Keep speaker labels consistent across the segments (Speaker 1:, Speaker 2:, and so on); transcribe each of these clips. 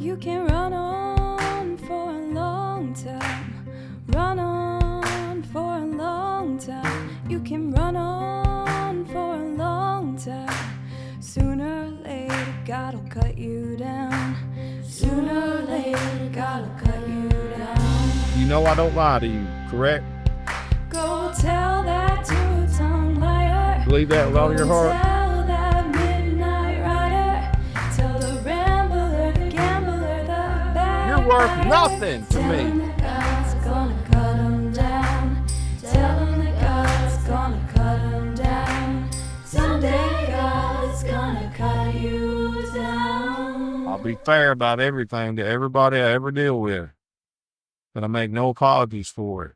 Speaker 1: You can run on for a long time. Run on for a long time. You can run on for a long time. Sooner or later, God'll cut you down. Sooner or later, God'll cut you down.
Speaker 2: You know I don't lie to you, correct?
Speaker 1: Go tell that two-tongued liar.
Speaker 2: Believe that with all your heart?
Speaker 1: Tell that midnight rider. Tell the rambler, the gambler, the bad
Speaker 2: You're worth
Speaker 1: guy.
Speaker 2: nothing to
Speaker 1: Tell
Speaker 2: me.
Speaker 1: him that God's gonna cut him down. Tell him that God's gonna cut him down. Someday God's gonna cut you down.
Speaker 2: I'll be fair about everything to everybody I ever deal with, but I make no apologies for it.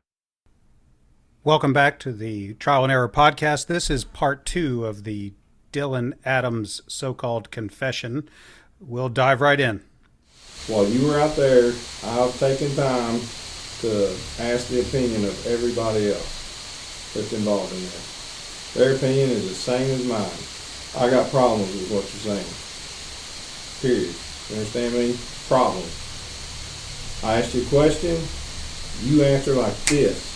Speaker 3: Welcome back to the Trial and Error podcast. This is part 2 of the Dylan Adams so-called confession. We'll dive right in.
Speaker 4: While you were out there, I've taken time to ask the opinion of everybody else that's involved in this. Their opinion is the same as mine. I got problems with what you're saying. Period. You understand me? Problems. I asked you a question, you answer like this.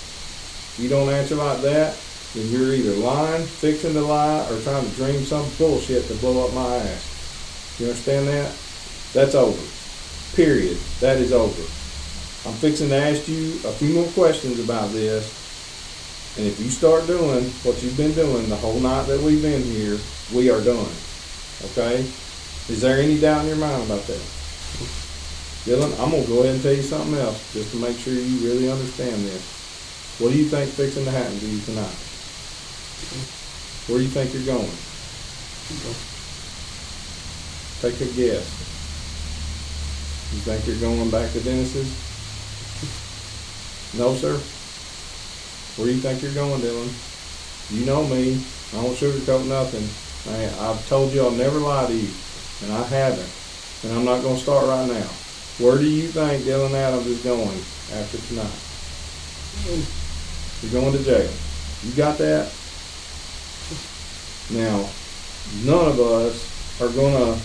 Speaker 4: If you don't answer like that, then you're either lying, fixing to lie, or trying to dream some bullshit to blow up my ass. You understand that? That's over. Period. That is over. I'm fixing to ask you a few more questions about this, and if you start doing what you've been doing the whole night that we've been here, we are done. Okay? Is there any doubt in your mind about that? Dylan, I'm going to go ahead and tell you something else just to make sure you really understand this. What do you think fixing to happen to you tonight? Where do you think you're going? Take a guess. You think you're going back to Dennis's? No, sir. Where do you think you're going, Dylan? You know me. I don't sugarcoat nothing. I've told you I'll never lie to you, and I haven't. And I'm not going to start right now. Where do you think Dylan Adams is going after tonight? You're going to jail. You got that? Now, none of us are gonna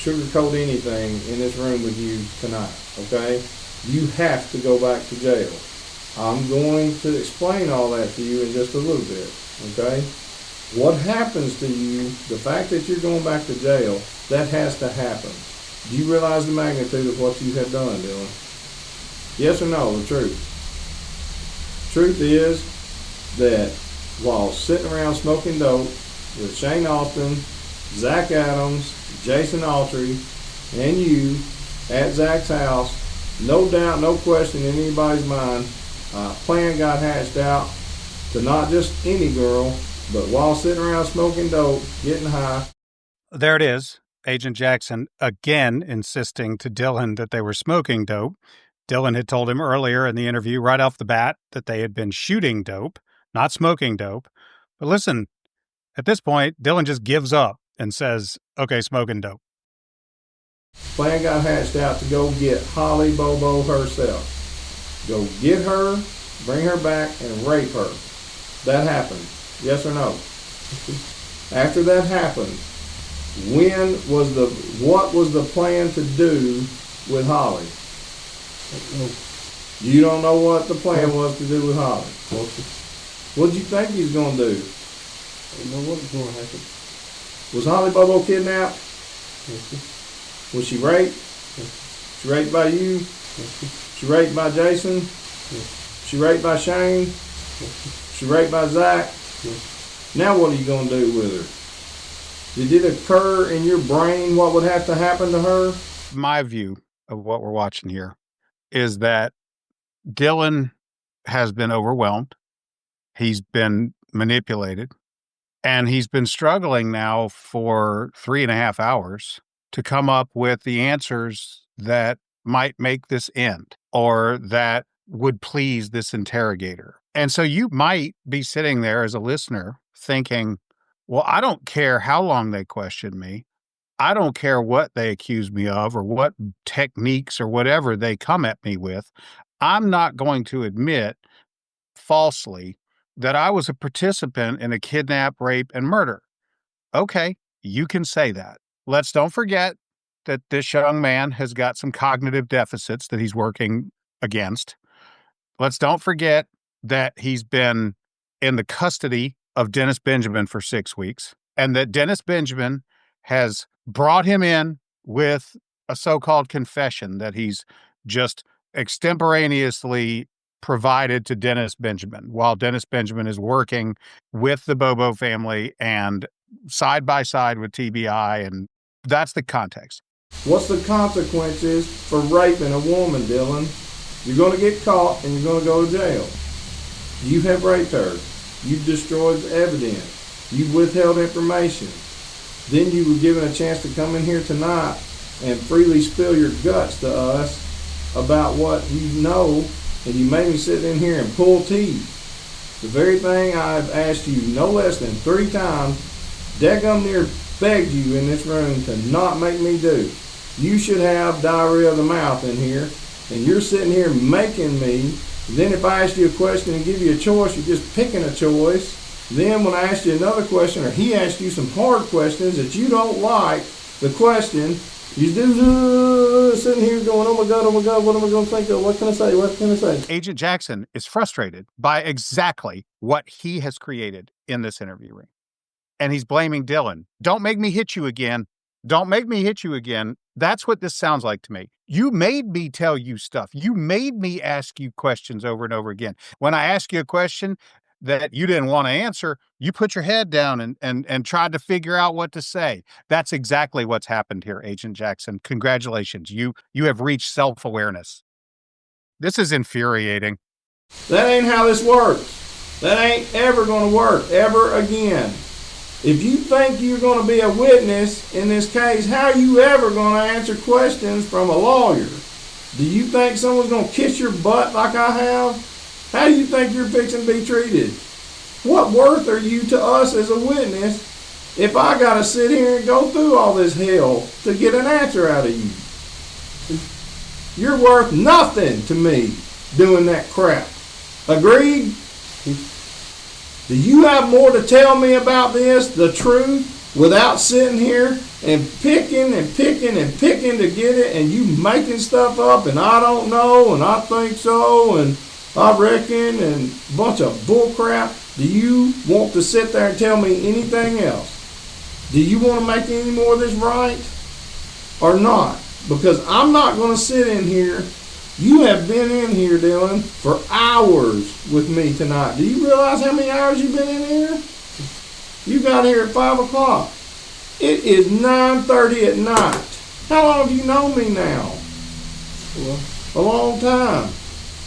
Speaker 4: sugarcoat anything in this room with you tonight. Okay? You have to go back to jail. I'm going to explain all that to you in just a little bit. Okay? What happens to you, the fact that you're going back to jail, that has to happen. Do you realize the magnitude of what you have done, Dylan? Yes or no, the truth? Truth is that while sitting around smoking dope with Shane Austin, Zach Adams, Jason Autry, and you at Zach's house, no doubt, no question in anybody's mind, a plan got hatched out to not just any girl, but while sitting around smoking dope, getting high.
Speaker 3: There it is. Agent Jackson again insisting to Dylan that they were smoking dope. Dylan had told him earlier in the interview right off the bat that they had been shooting dope, not smoking dope. But listen, at this point, Dylan just gives up and says, okay, smoking dope.
Speaker 4: Plan got hatched out to go get Holly Bobo herself. Go get her, bring her back, and rape her. That happened. Yes or no? After that happened, what was the plan to do with Holly? You don't know what the plan was to do with Holly. What did you think he was going to do?
Speaker 5: I don't know what was going to happen.
Speaker 4: Was Holly Bobo kidnapped?
Speaker 5: Yes.
Speaker 4: Was she raped?
Speaker 5: Yes.
Speaker 4: She raped by you?
Speaker 5: Yes.
Speaker 4: She raped by Jason?
Speaker 5: Yes.
Speaker 4: She raped by Shane?
Speaker 5: Yes.
Speaker 4: She raped by Zach?
Speaker 5: Yes.
Speaker 4: Now what are you going to do with her? Did it occur in your brain what would have to happen to her?
Speaker 3: My view of what we're watching here is that Dylan has been overwhelmed. He's been manipulated. And he's been struggling now for 3.5 hours to come up with the answers that might make this end or that would please this interrogator. And so you might be sitting there as a listener thinking, well, I don't care how long they question me. I don't care what they accuse me of or what techniques or whatever they come at me with. I'm not going to admit falsely that I was a participant in a kidnap, rape, and murder. Okay, you can say that. Don't forget, that this young man has got some cognitive deficits that he's working against. Let's don't forget that he's been in the custody of Dennis Benjamin for 6 weeks, and that Dennis Benjamin has brought him in with a so-called confession that he's just extemporaneously provided to Dennis Benjamin while Dennis Benjamin is working with the Bobo family and side by side with TBI, and that's the context.
Speaker 4: What's the consequences for raping a woman, Dylan? You're going to get caught and you're going to go to jail. You have raped her. You've destroyed evidence. You've withheld information. Then you were given a chance to come in here tonight and freely spill your guts to us about what you know, and you made me sit in here and pull teeth. The very thing I've asked you no less than 3 times, daggum near begged you in this room to not make me do. You should have diarrhea of the mouth in here, and you're sitting here making me. Then if I ask you a question and give you a choice, you're just picking a choice. Then when I ask you another question, or he asks you some hard questions that you don't like the question, you do sitting here going, oh my God, what am I going to think of? What can I say?
Speaker 3: Agent Jackson is frustrated by exactly what he has created in this interview ring. And he's blaming Dylan. Don't make me hit you again. Don't make me hit you again. That's what this sounds like to me. You made me tell you stuff. You made me ask you questions over and over again. When I ask you a question that you didn't want to answer, you put your head down and tried to figure out what to say. That's exactly what's happened here, Agent Jackson. Congratulations. You have reached self-awareness. This is infuriating.
Speaker 4: That ain't how this works. That ain't ever going to work, ever again. If you think you're going to be a witness in this case, how are you ever going to answer questions from a lawyer? Do you think someone's going to kiss your butt like I have? How do you think you're fixing to be treated? What worth are you to us as a witness if I got to sit here and go through all this hell to get an answer out of you? You're worth nothing to me doing that crap. Agreed? Do you have more to tell me about this, the truth, without sitting here and picking to get it, and you making stuff up, and I don't know, and I think so, and I reckon, and a bunch of bull crap? Do you want to sit there and tell me anything else? Do you want to make any more of this right or not? Because I'm not going to sit in here. You have been in here, Dylan, for hours with me tonight. Do you realize how many hours you've been in here? You got here at 5 o'clock. It is 9:30 at night. How long have you known me now?
Speaker 5: Well,
Speaker 4: A long time.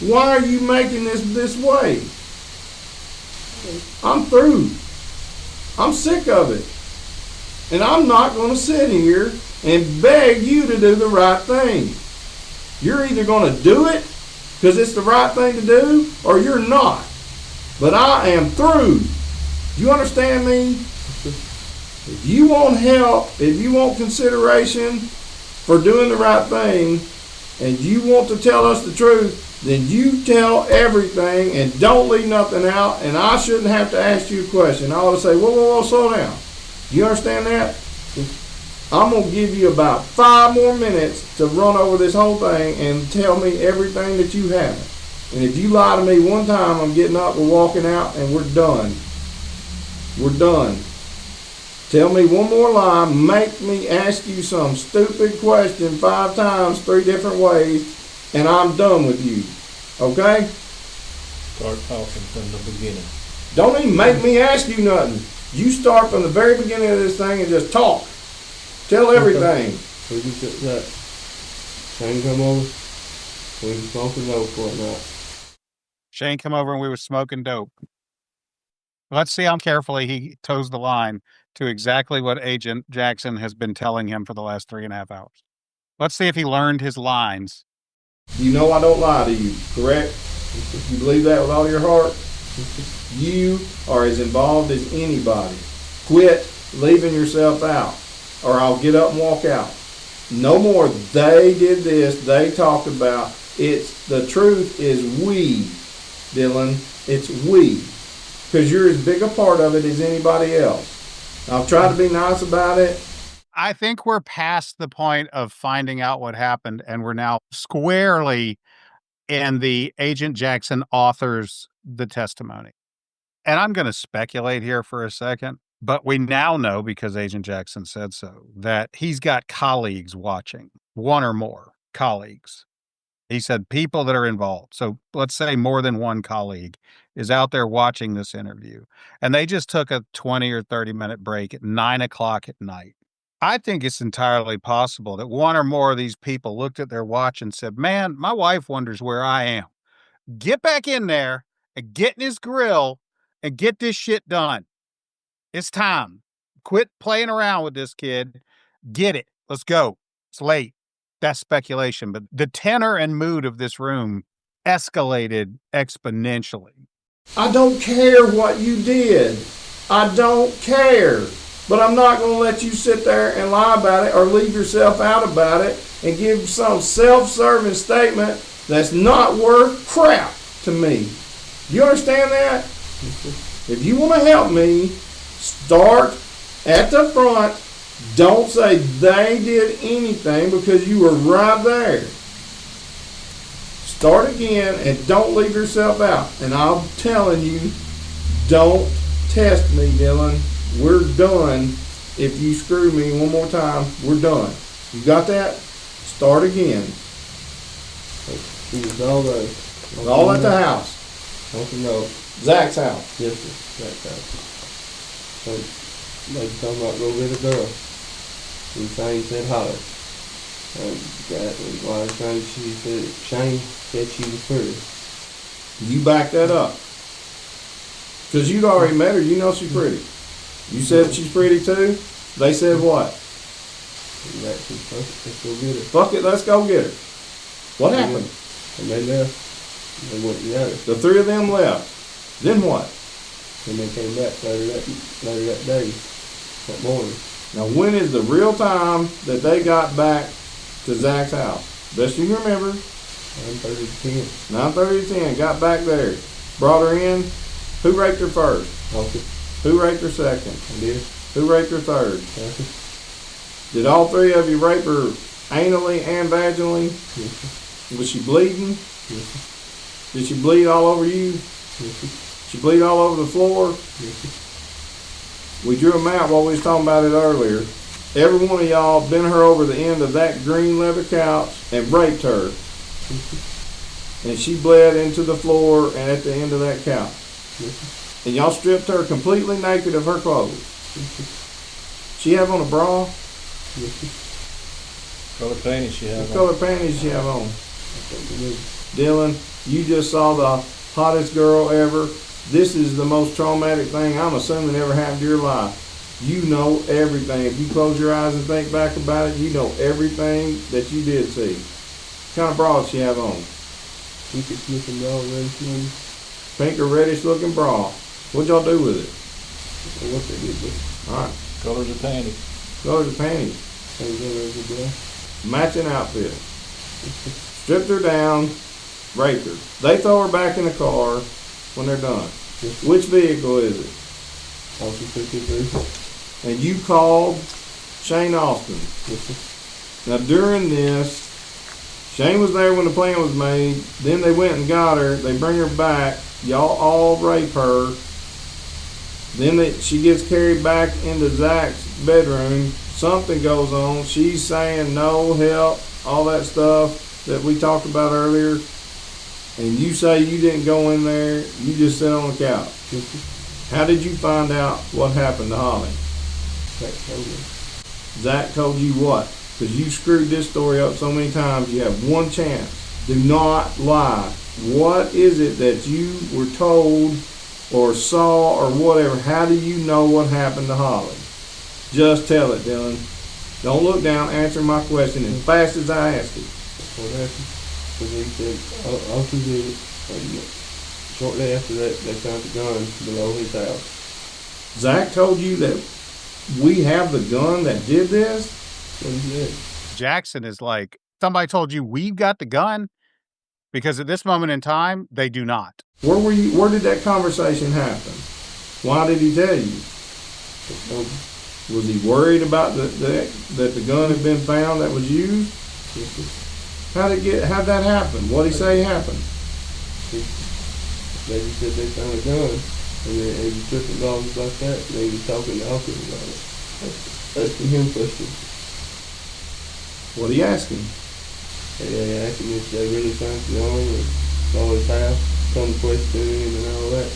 Speaker 4: Why are you making this way? I'm through. I'm sick of it. And I'm not going to sit here and beg you to do the right thing. You're either going to do it because it's the right thing to do, or you're not. But I am through. Do you understand me? If you want help, if you want consideration for doing the right thing, and you want to tell us the truth, then you tell everything and don't leave nothing out, and I shouldn't have to ask you a question. I ought to say, whoa, slow down. Do you understand that? I'm going to give you about 5 more minutes to run over this whole thing and tell me everything that you haven't. And if you lie to me one time, I'm getting up, we're walking out, and we're done. We're done. Tell me one more lie, make me ask you some stupid question 5 times, 3 different ways, and I'm done with you. Okay?
Speaker 5: start talking from the beginning.
Speaker 4: Don't even make me ask you nothing. You start from the very beginning of this thing and just talk. Tell everything.
Speaker 5: We can get that. Shane come over. We was smoking dope for it now.
Speaker 3: Shane come over and we were smoking dope. Let's see how carefully he toes the line to exactly what Agent Jackson has been telling him for the last 3.5 hours. Let's see if he learned his lines.
Speaker 4: You know I don't lie to you, correct? You believe that with all your heart? You are as involved as anybody. Quit leaving yourself out, or I'll get up and walk out. No more, they did this, they talked about. It's the truth is we, Dylan. It's we. Because you're as big a part of it as anybody else. I've tried to be nice about it.
Speaker 3: I think we're past the point of finding out what happened, and we're now squarely in the Agent Jackson authors the testimony. And I'm going to speculate here for a second, but we now know, because Agent Jackson said so, that he's got colleagues watching, one or more colleagues. He said people that are involved. So let's say more than one colleague is out there watching this interview, and they just took a 20 or 30-minute break at 9:00 at night. I think it's entirely possible that one or more of these people looked at their watch and said, man, my wife wonders where I am. Get back in there and get in his grill and get this shit done. It's time. Quit playing around with this kid. Get it. Let's go. It's late. That's speculation. But the tenor and mood of this room escalated exponentially.
Speaker 4: I don't care what you did. I don't care. But I'm not going to let you sit there and lie about it or leave yourself out about it and give some self-serving statement that's not worth crap to me. You understand that? If you want to help me, start at the front. Don't say they did anything because you were right there. Start again and don't leave yourself out. And I'm telling you, don't test me, Dylan. We're done. If you screw me one more time, we're done. You got that? Start again.
Speaker 5: He was all right.
Speaker 4: All at the house.
Speaker 5: Want to know?
Speaker 4: Zach's house.
Speaker 5: Yes, sir. That's right. Like talking about go get a girl. And Shane said Holly. And that was why Shane said she was pretty.
Speaker 4: You back that up. Because you'd already met her. You know she's pretty. You said she's pretty too. They said what?
Speaker 5: Let's go get her.
Speaker 4: Fuck it, let's go get her. What happened?
Speaker 5: And they left. They went and got her.
Speaker 4: The three of them left. Then what?
Speaker 5: And they came back later that day, that morning.
Speaker 4: Now when is the real time that they got back to Zach's house? Best you remember.
Speaker 5: 9:30 to 10.
Speaker 4: 9:30 to 10. Got back there. Brought her in. Who raped her first?
Speaker 5: Okay.
Speaker 4: Who raped her second?
Speaker 5: I did.
Speaker 4: Who raped her third?
Speaker 5: Okay.
Speaker 4: Did all three of you rape her anally and vaginally?
Speaker 5: Yes, sir.
Speaker 4: Was she bleeding?
Speaker 5: Yes, sir.
Speaker 4: Did she bleed all over you?
Speaker 5: Yes, sir.
Speaker 4: She bleed all over the floor?
Speaker 5: Yes, sir.
Speaker 4: We drew a map while we was talking about it earlier. Every one of y'all bent her over the end of that green leather couch and raped her.
Speaker 5: Yes, sir.
Speaker 4: And she bled into the floor and at the end of that couch.
Speaker 5: Yes, sir.
Speaker 4: And y'all stripped her completely naked of her clothes.
Speaker 5: Yes, sir.
Speaker 4: She have on a bra?
Speaker 5: Yes, sir.
Speaker 6: Color panties she had
Speaker 4: What
Speaker 6: on.
Speaker 4: color panties she have on?
Speaker 5: I think it is.
Speaker 4: Dylan, you just saw the hottest girl ever. This is the most traumatic thing I'm assuming ever happened to your life. You know everything. If you close your eyes and think back about it, you know everything that you did see. What kind of bra does she have on?
Speaker 5: Think it's looking all reddish looking.
Speaker 4: Pink or reddish looking bra. What'd y'all do with it?
Speaker 5: Or what they did with it.
Speaker 4: Alright,
Speaker 6: Colors of panties.
Speaker 4: colors of panties.
Speaker 5: Same color as the black.
Speaker 4: Matching outfit. Stripped her down, raped her. They throw her back in the car when they're done.
Speaker 5: Yes, sir.
Speaker 4: Which vehicle is it?
Speaker 5: Austin 53.
Speaker 4: And you called Shane Austin.
Speaker 5: Yes, sir.
Speaker 4: Now during this, Shane was there when the plan was made. Then they went and got her. They bring her back. Y'all all rape her. Then she gets carried back into Zach's bedroom. Something goes on. She's saying no, help, all that stuff that we talked about earlier. And you say you didn't go in there. You just sit on the couch.
Speaker 5: Yes, sir.
Speaker 4: How did you find out what happened to Holly?
Speaker 5: That told me.
Speaker 4: Zach told you what? Because you screwed this story up so many times, you have one chance. Do not lie. What is it that you were told or saw or whatever? How do you know what happened to Holly? Just tell it, Dylan. Don't look down. Answer my question as fast as I asked it.
Speaker 5: What happened? Because he said, I'll do it. And shortly after that, they found the gun below his house.
Speaker 4: Zach told you that we have the gun that did this?
Speaker 5: What he said.
Speaker 3: Jackson is like, somebody told you we've got the gun? Because at this moment in time, they do not.
Speaker 4: Where were you? Where did that conversation happen? Why did he tell you?
Speaker 5: They told me.
Speaker 4: Was he worried about that the gun had been found that was used?
Speaker 5: Yes, sir.
Speaker 4: How'd that happen? What'd he say happened?
Speaker 5: They just said they found a gun, and they was tripping dogs like that, and they was talking to Hawkins about it. Asking him questions.
Speaker 4: What'd he ask him?
Speaker 5: They asked him if they really found the gun, and saw his house, come question him and all that.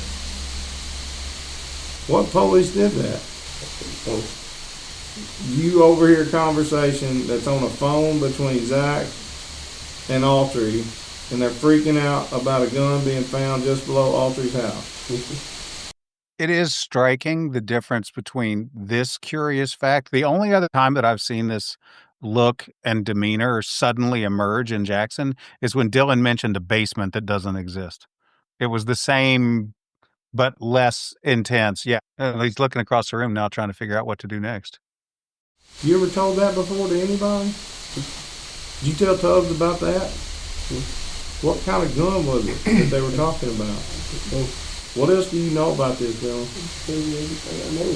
Speaker 4: What police did that?
Speaker 5: So,
Speaker 4: You overhear a conversation that's on a phone between Zach and Autry, and they're freaking out about a gun being found just below Autry's house.
Speaker 3: It is striking the difference between this curious fact. The only other time that I've seen this look and demeanor suddenly emerge in Jackson is when Dylan mentioned a basement that doesn't exist. It was the same, but less intense. Yeah. He's looking across the room now trying to figure out what to do next.
Speaker 4: You ever told that before to anybody? Did you tell Tubbs about that? What kind of gun was it that they were talking about? What else do you know about this, Dylan?
Speaker 5: everything I know.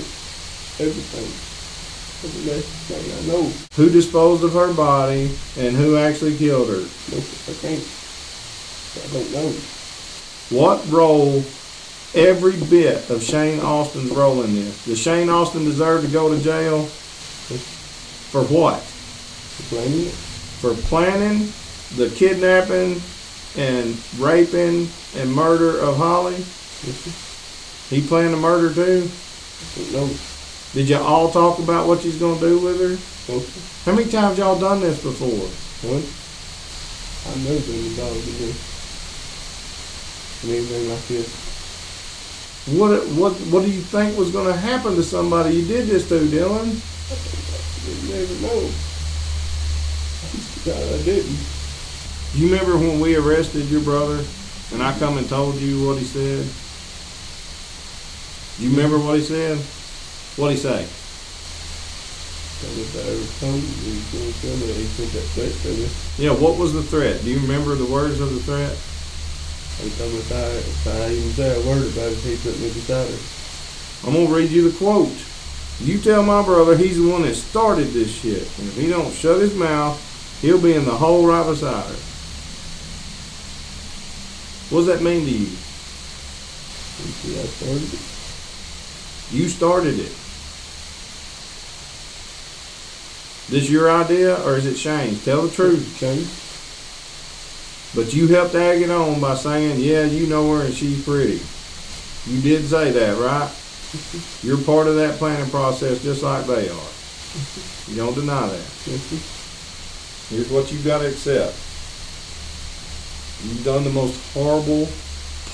Speaker 5: Everything. Every last thing I know.
Speaker 4: Who disposed of her body and who actually killed her?
Speaker 5: Nope, I can't. I don't know.
Speaker 4: What role, every bit of Shane Austin's role in this? Does Shane Austin deserve to go to jail? For what?
Speaker 5: Blaming it.
Speaker 4: For planning the kidnapping and raping and murder of Holly?
Speaker 5: Yes, sir.
Speaker 4: He planned the murder too?
Speaker 5: I don't know.
Speaker 4: Did you all talk about what you's gonna do with her?
Speaker 5: No, sir.
Speaker 4: How many times y'all done this before?
Speaker 5: One. I've never been involved in this. Anything like this.
Speaker 4: What do you think was gonna happen to somebody you did this to, Dylan?
Speaker 5: You never know. God, I didn't.
Speaker 4: You remember when we arrested your brother and I come and told you what he said? You remember what he said? What'd he say?
Speaker 5: Told me if I ever come, he was going to tell me that he sent that threat to me.
Speaker 4: Yeah, what was the threat? Do you remember the words of the threat?
Speaker 5: He told me if I even say a word about it, he put me beside her.
Speaker 4: I'm gonna read you the quote. You tell my brother he's the one that started this shit, and if he don't shut his mouth, he'll be in the hole right beside her. What does that mean to you?
Speaker 5: You see, I started it.
Speaker 4: You started it. This your idea or is it Shane's? Tell the truth.
Speaker 5: Shane?
Speaker 4: But you helped egg it on by saying, yeah, you know her and she's pretty. You did say that, right? You're part of that planning process just like they are. You don't deny that.
Speaker 5: Yes, sir.
Speaker 4: Here's what you've got to accept. You've done the most horrible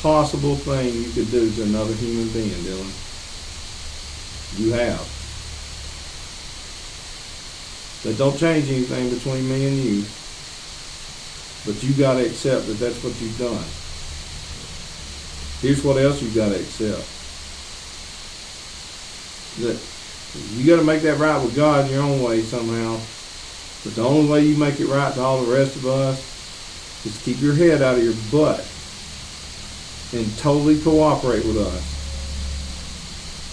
Speaker 4: possible thing you could do to another human being, Dylan. You have. That don't change anything between me and you. But you got to accept that that's what you've done. Here's what else you've got to accept. That you got to make that right with God in your own way somehow. But the only way you make it right to all the rest of us is to keep your head out of your butt and totally cooperate with us.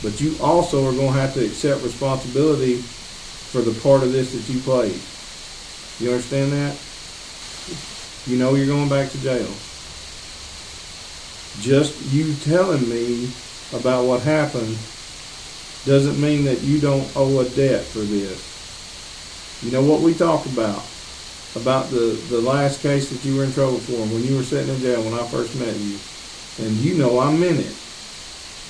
Speaker 4: But you also are going to have to accept responsibility for the part of this that you played. You understand that? You know you're going back to jail. Just you telling me about what happened doesn't mean that you don't owe a debt for this. You know what we talked about the last case that you were in trouble for when you were sitting in jail when I first met you. And you know I meant it.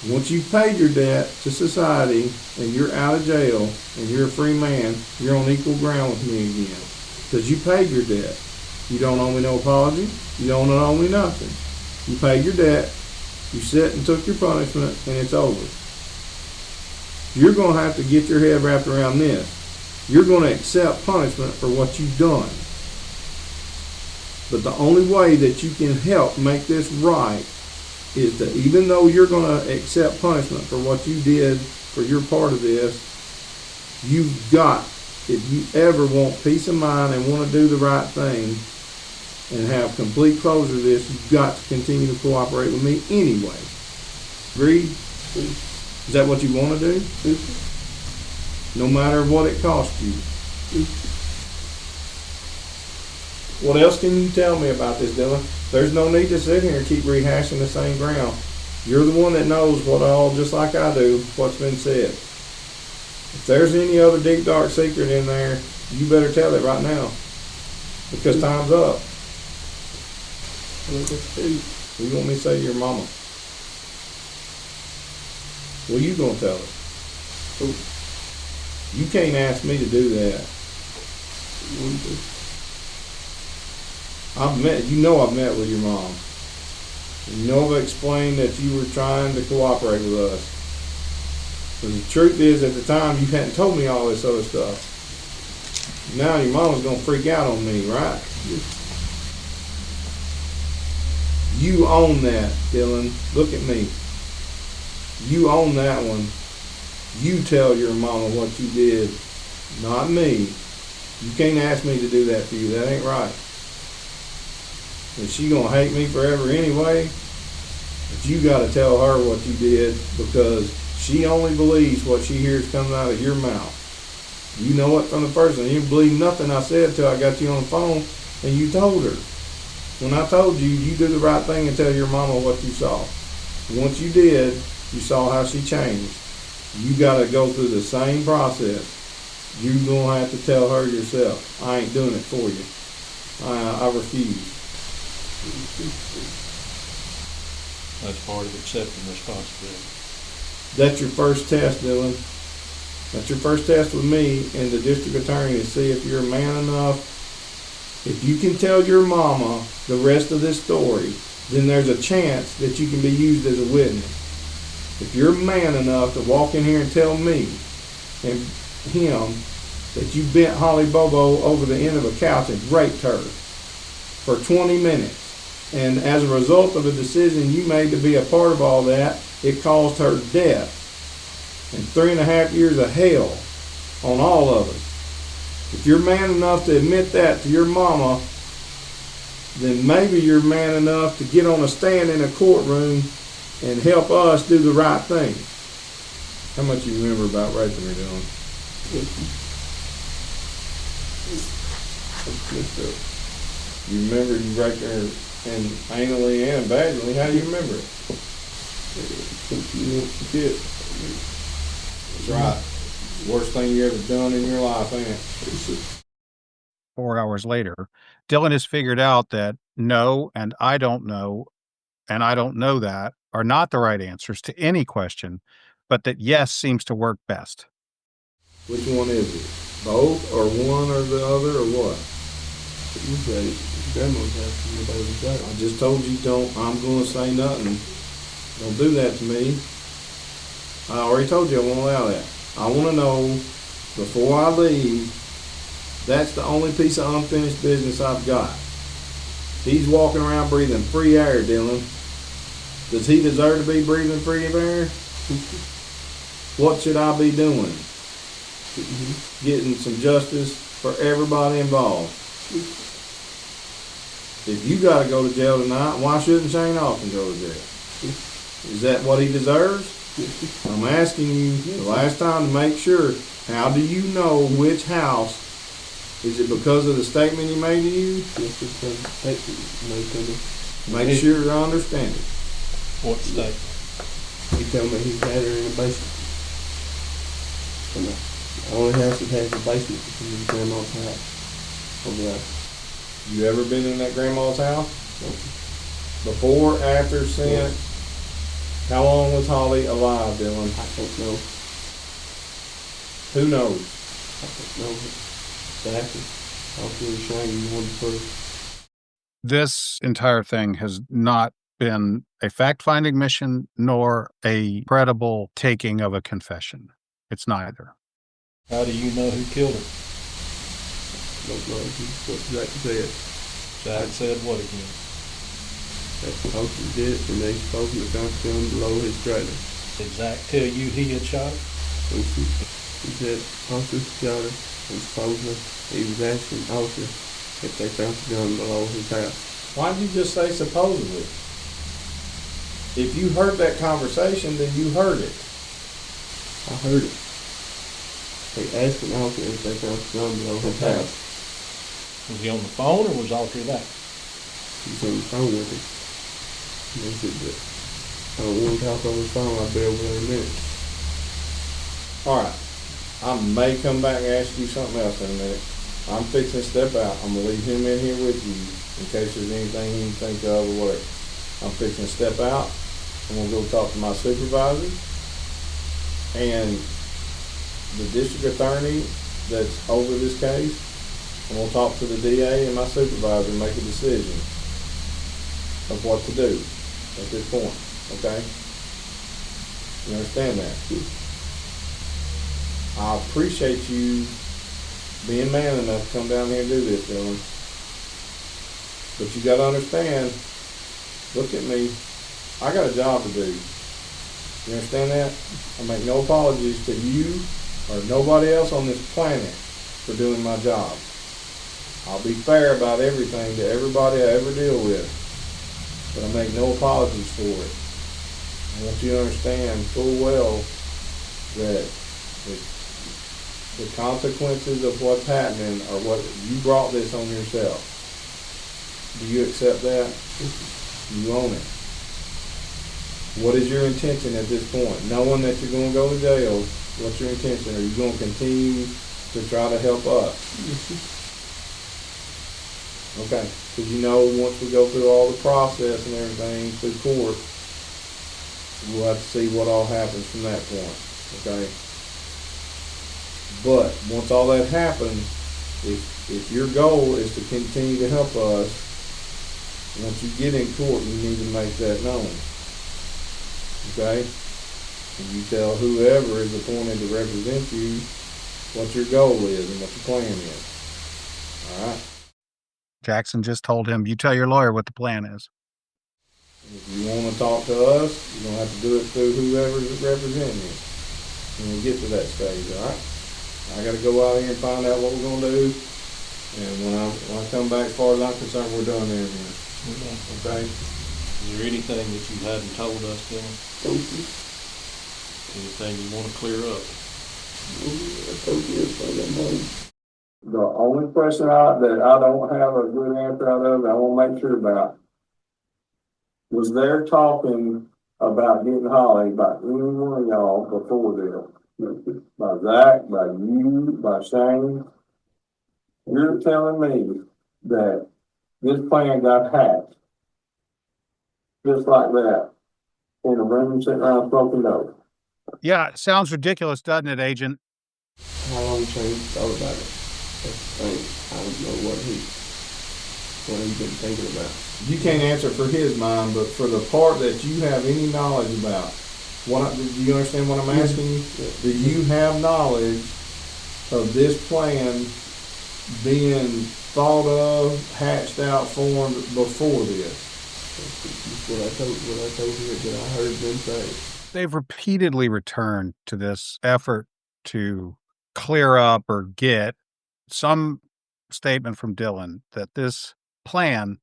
Speaker 4: Once you've paid your debt to society and you're out of jail and you're a free man, you're on equal ground with me again. Because you paid your debt. You don't owe me no apology. You don't owe me nothing. You paid your debt. You sit and took your punishment and it's over. You're going to have to get your head wrapped around this. You're going to accept punishment for what you've done. But the only way that you can help make this right is to, even though you're going to accept punishment for what you did for your part of this, you've got, if you ever want peace of mind and want to do the right thing and have complete closure to this, you've got to continue to cooperate with me anyway. Agreed? Is that what you want to do? no matter what it costs you. What else can you tell me about this, Dylan? There's no need to sit here and keep rehashing the same ground. You're the one that knows what all, just like I do, what's been said. If there's any other deep, dark secret in there, you better tell it right now. Because time's up. Who you want me to say to your mama? Well, you gonna tell her. You can't ask me to do that. I've met with your mom. You know I've explained that you were trying to cooperate with us. But the truth is, at the time, you hadn't told me all this other stuff. Now your mama's gonna freak out on me, right? You own that, Dylan. Look at me. You own that one. You tell your mama what you did, not me. You can't ask me to do that for you. That ain't right. And she gonna hate me forever anyway. But you gotta tell her what you did, because she only believes what she hears coming out of your mouth. You know it from the person. You didn't believe nothing I said till I got you on the phone and you told her. When I told you, you do the right thing and tell your mama what you saw. Once you did, you saw how she changed. You gotta go through the same process. You're gonna have to tell her yourself. I ain't doing it for you. I refuse.
Speaker 6: That's part of accepting responsibility.
Speaker 4: That's your first test, Dylan. That's your first test with me and the district attorney to see if you're a man enough. If you can tell your mama the rest of this story, then there's a chance that you can be used as a witness. If you're man enough to walk in here and tell me and him that you bent Holly Bobo over the end of a couch and raped her for 20 minutes, and as a result of a decision you made to be a part of all that, it caused her death and 3.5 years of hell on all of us. If you're man enough to admit that to your mama, then maybe you're man enough to get on a stand in a courtroom and help us do the right thing. How much you remember about raping her, Dylan? You remember you raped her and anally and vaginally. How do you remember it? That's right. Worst thing you ever done in your life, ain't it?
Speaker 3: 4 hours later, Dylan has figured out that no and I don't know that are not the right answers to any question, but that yes seems to work best.
Speaker 4: Which one is it? Both or one or the other or what?
Speaker 5: You say grandma's house and nobody was there.
Speaker 4: I just told you don't. I'm going to say nothing. Don't do that to me. I already told you I won't allow that. I want to know before I leave. That's the only piece of unfinished business I've got. He's walking around breathing free air, Dylan. Does he deserve to be breathing free air? What should I be doing? Getting some justice for everybody involved. If you got to go to jail tonight, why shouldn't Shane Austin go to jail? Is that what he deserves? I'm asking you the last time to make sure. How do you know which house? Is it because of the statement he made to you?
Speaker 5: Yes, it's a statement made to me.
Speaker 4: Make sure I understand it.
Speaker 6: What statement?
Speaker 5: He told me he had her in the basement. And the only house that has a basement is his grandma's house. Over there.
Speaker 4: You ever been in that grandma's house? Before, after, since? How long was Holly alive, Dylan?
Speaker 5: I don't know.
Speaker 4: Who knows?
Speaker 5: I don't know. Exactly. I'll feel ashamed you wanted proof.
Speaker 3: This entire thing has not been a fact-finding mission nor a credible taking of a confession. It's neither.
Speaker 6: How do you know who killed her?
Speaker 5: Don't know what Zach said.
Speaker 6: Zach said what again?
Speaker 5: That Poston did it, and they supposed to come down below his trailer.
Speaker 6: Did Zach tell you he had shot her?
Speaker 5: He said Poston shot her, and supposedly he was asking Oscar if they found the gun below his house.
Speaker 4: Why'd you just say supposedly? If you heard that conversation, then you heard it.
Speaker 5: I heard it. They asked an alternate if they found his gun below his house.
Speaker 6: Was he on the phone or was Alter there?
Speaker 5: He was on the phone with him. And they said that I don't want to talk over the phone, I'll be over there in a minute.
Speaker 4: Alright, I may come back and ask you something else in a minute. I'm fixing to step out. I'm gonna leave him in here with you in case there's anything he can think of or whatever. I'm fixing to step out. I'm gonna go talk to my supervisor and the district attorney that's over this case. I'm gonna talk to the DA and my supervisor and make a decision of what to do at this point, okay? You understand that? I appreciate you being man enough to come down here and do this, Dylan. But you gotta understand, look at me, I got a job to do. You understand that? I make no apologies to you or nobody else on this planet for doing my job. I'll be fair about everything to everybody I ever deal with, but I make no apologies for it. I want you to understand full well that the consequences of what's happening are what you brought this on yourself. Do you accept that? You own it. What is your intention at this point? Knowing that you're going to go to jail, what's your intention? Are you going to continue to try to help us? Okay, because you know once we go through all the process and everything through court, we'll have to see what all happens from that point, okay? But once all that happens, if your goal is to continue to help us, once you get in court, you need to make that known, okay? And you tell whoever is appointed to represent you what your goal is and what your plan is, all right?
Speaker 3: Jackson just told him, you tell your lawyer what the plan is.
Speaker 4: If you want to talk to us, you're going to have to do it through whoever's representing you when we get to that stage, all right? I got to go out here and find out what we're going to do, and when I come back, as far as I'm concerned, we're done there again.
Speaker 6: We're done.
Speaker 4: Okay?
Speaker 6: Is there anything that you hadn't told us, Dylan?
Speaker 5: Thank you.
Speaker 6: Anything you want to clear up?
Speaker 5: I told you everything I know.
Speaker 4: The only question that I don't have a good answer out of, I want to make sure about, was there talking about getting Holly by any one of y'all before this? By Zach, by you, by Shane? You're telling me that this plan got hacked just like that in a room sitting around smoking dope?
Speaker 3: Yeah, it sounds ridiculous, doesn't it, Agent?
Speaker 5: How long Shane thought about it? That's the thing. I don't know what he's been thinking about.
Speaker 4: You can't answer for his mind, but for the part that you have any knowledge about, do you understand what I'm asking you?
Speaker 5: Yeah.
Speaker 4: Do you have knowledge of this plan being thought of, hatched out, formed before this?
Speaker 5: What I told you that I heard them say.
Speaker 3: They've repeatedly returned to this effort to clear up or get some statement from Dylan that this plan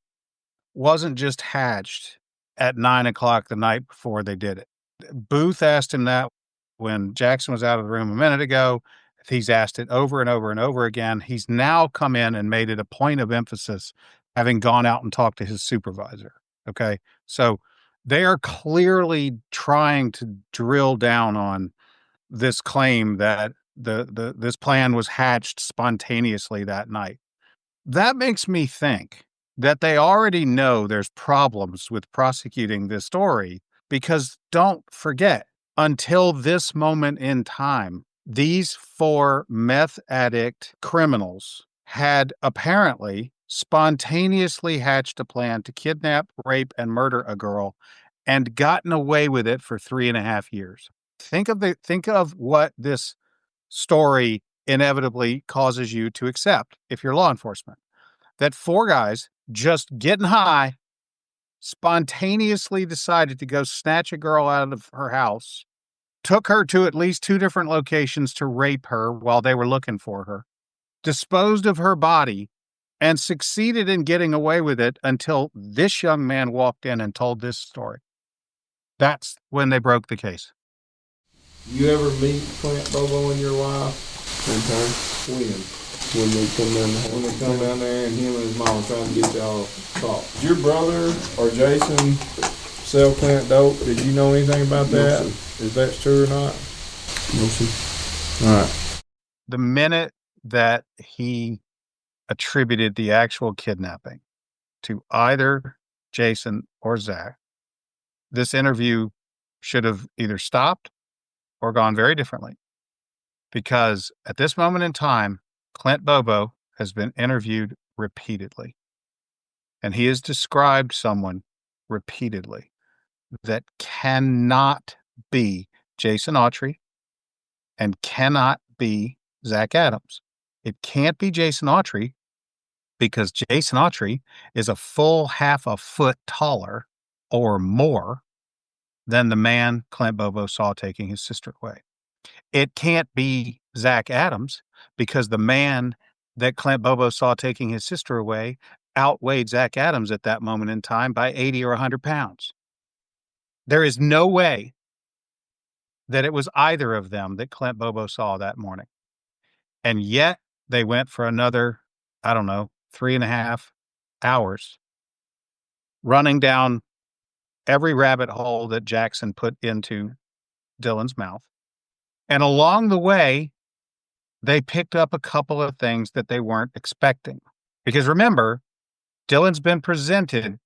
Speaker 3: wasn't just hatched at 9:00 the night before they did it. Booth asked him that when Jackson was out of the room a minute ago. He's asked it over and over and over again. He's now come in and made it a point of emphasis, having gone out and talked to his supervisor. Okay. So they are clearly trying to drill down on this claim that this plan was hatched spontaneously that night. That makes me think that they already know there's problems with prosecuting this story, because don't forget, until this moment in time, these 4 meth addict criminals had apparently spontaneously hatched a plan to kidnap, rape, and murder a girl and gotten away with it for 3.5 years. Think of what this story inevitably causes you to accept if you're law enforcement. That 4 guys just getting high spontaneously decided to go snatch a girl out of her house, took her to at least 2 different locations to rape her while they were looking for her, disposed of her body, and succeeded in getting away with it until this young man walked in and told this story. That's when they broke the case.
Speaker 4: You ever meet Clint Bobo in your life?
Speaker 5: one time
Speaker 4: When?
Speaker 5: when they come down the house.
Speaker 4: When they come down there and him and his mom trying to get y'all talk. Did your brother or Jason sell Clint dope? Did you know anything about
Speaker 5: No,
Speaker 4: that?
Speaker 5: sir.
Speaker 4: Is that true or not?
Speaker 5: No, sir.
Speaker 4: All right.
Speaker 3: The minute that he attributed the actual kidnapping to either Jason or Zach, this interview should have either stopped or gone very differently. Because at this moment in time, Clint Bobo has been interviewed repeatedly. And he has described someone repeatedly that cannot be Jason Autry and cannot be Zach Adams. It can't be Jason Autry because Jason Autry is a full half a foot taller or more than the man Clint Bobo saw taking his sister away. It can't be Zach Adams because the man that Clint Bobo saw taking his sister away outweighed Zach Adams at that moment in time by 80 or 100 pounds. There is no way that it was either of them that Clint Bobo saw that morning. And yet they went for another, 3.5 hours running down every rabbit hole that Jackson put into Dylan's mouth. And along the way, they picked up a couple of things that they weren't expecting. Because remember, Dylan's been presented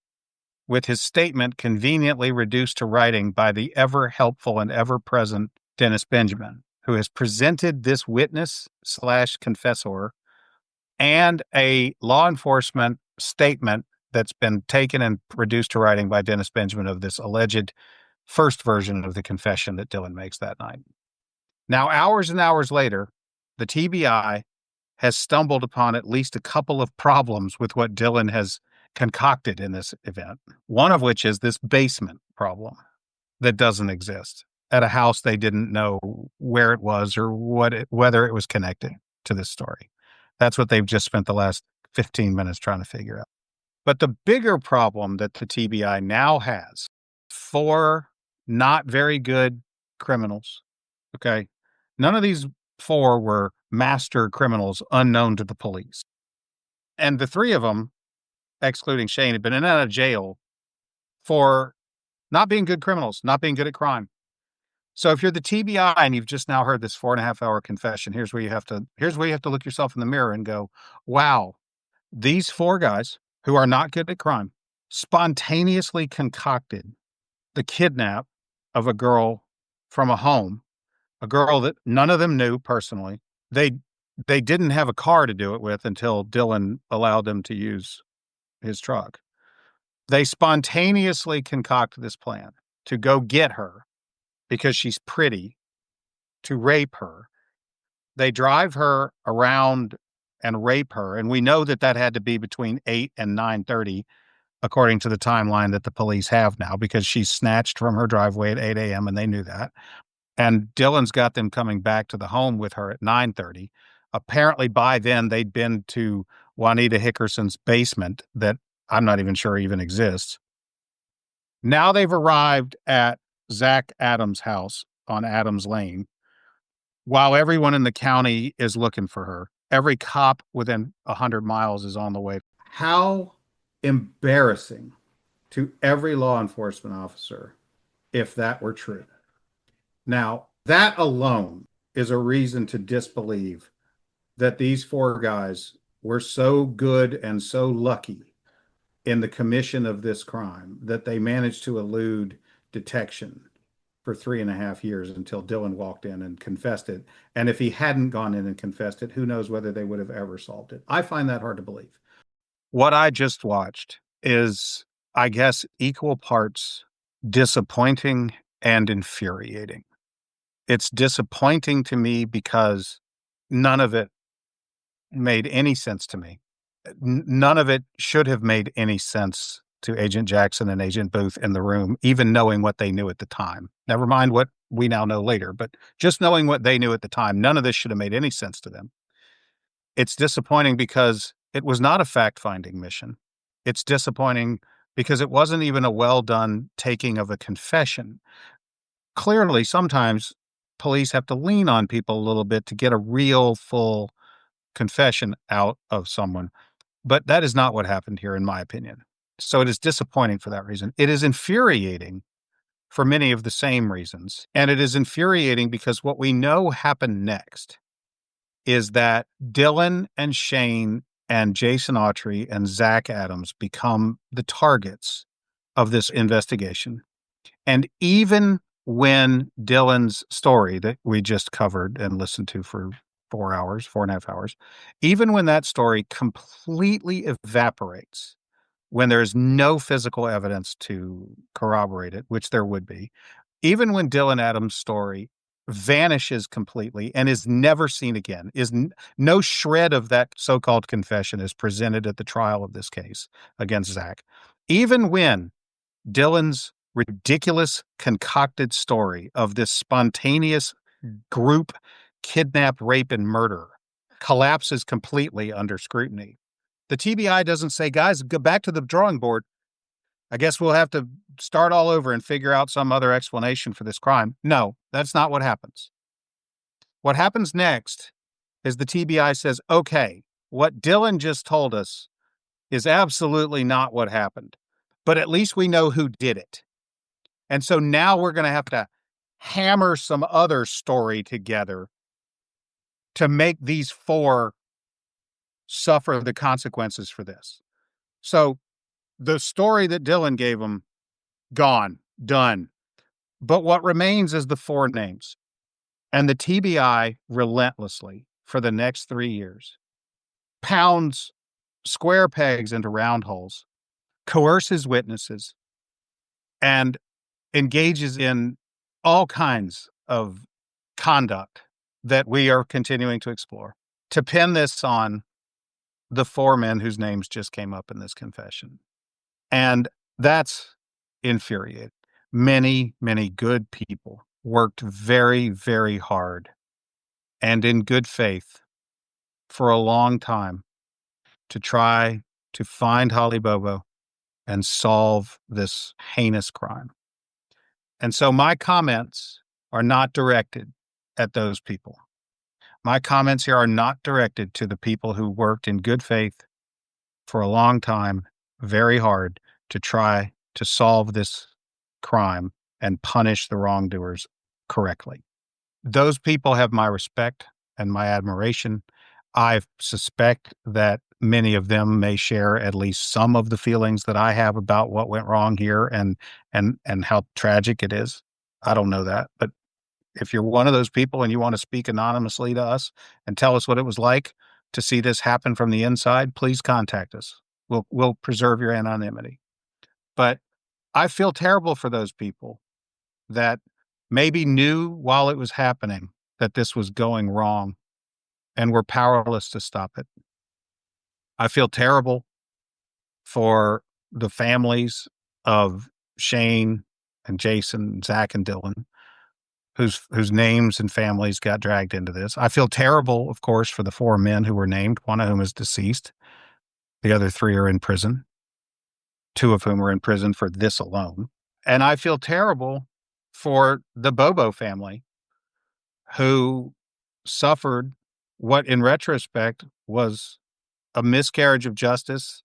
Speaker 3: with his statement conveniently reduced to writing by the ever helpful and ever present Dennis Benjamin, who has presented this witness/confessor and a law enforcement statement that's been taken and reduced to writing by Dennis Benjamin of this alleged first version of the confession that Dylan makes that night. Now, hours and hours later, the TBI has stumbled upon at least a couple of problems with what Dylan has concocted in this event, one of which is this basement problem that doesn't exist at a house they didn't know where it was or whether it was connected to this story. That's what they've just spent the last 15 minutes trying to figure out. But the bigger problem that the TBI now has, 4 not very good criminals, okay? None of these 4 were master criminals unknown to the police. And the 3 of them, excluding Shane, had been in and out of jail for not being good criminals, not being good at crime. So if you're the TBI and you've just now heard this 4.5-hour confession, here's where you have to look yourself in the mirror and go, wow, these 4 guys who are not good at crime spontaneously concocted the kidnap of a girl from a home, a girl that none of them knew personally. They didn't have a car to do it with until Dylan allowed them to use his truck. They spontaneously concocted this plan to go get her because she's pretty, to rape her. They drive her around and rape her. And we know that had to be between 8 and 9:30, according to the timeline that the police have now, because she's snatched from her driveway at 8 a.m. and they knew that. And Dylan's got them coming back to the home with her at 9:30. Apparently by then they'd been to Juanita Hickerson's basement that I'm not even sure even exists. Now they've arrived at Zach Adams' house on Adams Lane while everyone in the county is looking for her. Every cop within 100 miles is on the way. How embarrassing to every law enforcement officer if that were true. Now, that alone is a reason to disbelieve that these 4 guys were so good and so lucky in the commission of this crime that they managed to elude detection for 3.5 years until Dylan walked in and confessed it. And if he hadn't gone in and confessed it, who knows whether they would have ever solved it. I find that hard to believe. What I just watched is, I guess, equal parts disappointing and infuriating. It's disappointing to me because none of it made any sense to me. None of it should have made any sense to Agent Jackson and Agent Booth in the room, even knowing what they knew at the time. Never mind what we now know later, but just knowing what they knew at the time, none of this should have made any sense to them. It's disappointing because it was not a fact-finding mission. It's disappointing because it wasn't even a well-done taking of a confession. Clearly, sometimes police have to lean on people a little bit to get a real full confession out of someone. But that is not what happened here, in my opinion. So it is disappointing for that reason. It is infuriating for many of the same reasons. And it is infuriating because what we know happened next is that Dylan and Shane and Jason Autry and Zach Adams become the targets of this investigation. And even when Dylan's story that we just covered and listened to for 4.5 hours, even when that story completely evaporates, when there's no physical evidence to corroborate it, which there would be, even when Dylan Adams' story vanishes completely and is never seen again, no shred of that so-called confession is presented at the trial of this case against Zach, even when Dylan's ridiculous concocted story of this spontaneous group kidnap, rape, and murder collapses completely under scrutiny, the TBI doesn't say, guys, go back to the drawing board. I guess we'll have to start all over and figure out some other explanation for this crime. No, that's not what happens. What happens next is the TBI says, okay, what Dylan just told us is absolutely not what happened, but at least we know who did it. And so now we're going to have to hammer some other story together to make these four suffer the consequences for this. So the story that Dylan gave them, gone, done. But what remains is the four names. And the TBI relentlessly, for the next 3 years, pounds square pegs into round holes, coerces witnesses, and engages in all kinds of conduct that we are continuing to explore to pin this on the four men whose names just came up in this confession. And that's infuriating. Many, many good people worked very, very hard and in good faith for a long time to try to find Holly Bobo and solve this heinous crime. And so my comments are not directed at those people. My comments here are not directed to the people who worked in good faith for a long time, very hard, to try to solve this crime and punish the wrongdoers correctly. Those people have my respect and my admiration. I suspect that many of them may share at least some of the feelings that I have about what went wrong here and how tragic it is. I don't know that, but if you're one of those people and you want to speak anonymously to us and tell us what it was like to see this happen from the inside, please contact us. We'll preserve your anonymity. But I feel terrible for those people that maybe knew while it was happening that this was going wrong and were powerless to stop it. I feel terrible for the families of Shane and Jason, Zach and Dylan, whose names and families got dragged into this. I feel terrible, of course, for the four men who were named, one of whom is deceased. The other three are in prison, two of whom are in prison for this alone. And I feel terrible for the Bobo family who suffered what in retrospect was a miscarriage of justice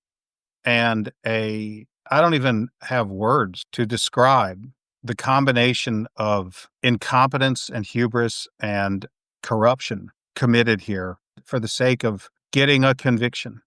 Speaker 3: and I don't even have words to describe the combination of incompetence and hubris and corruption committed here for the sake of getting a conviction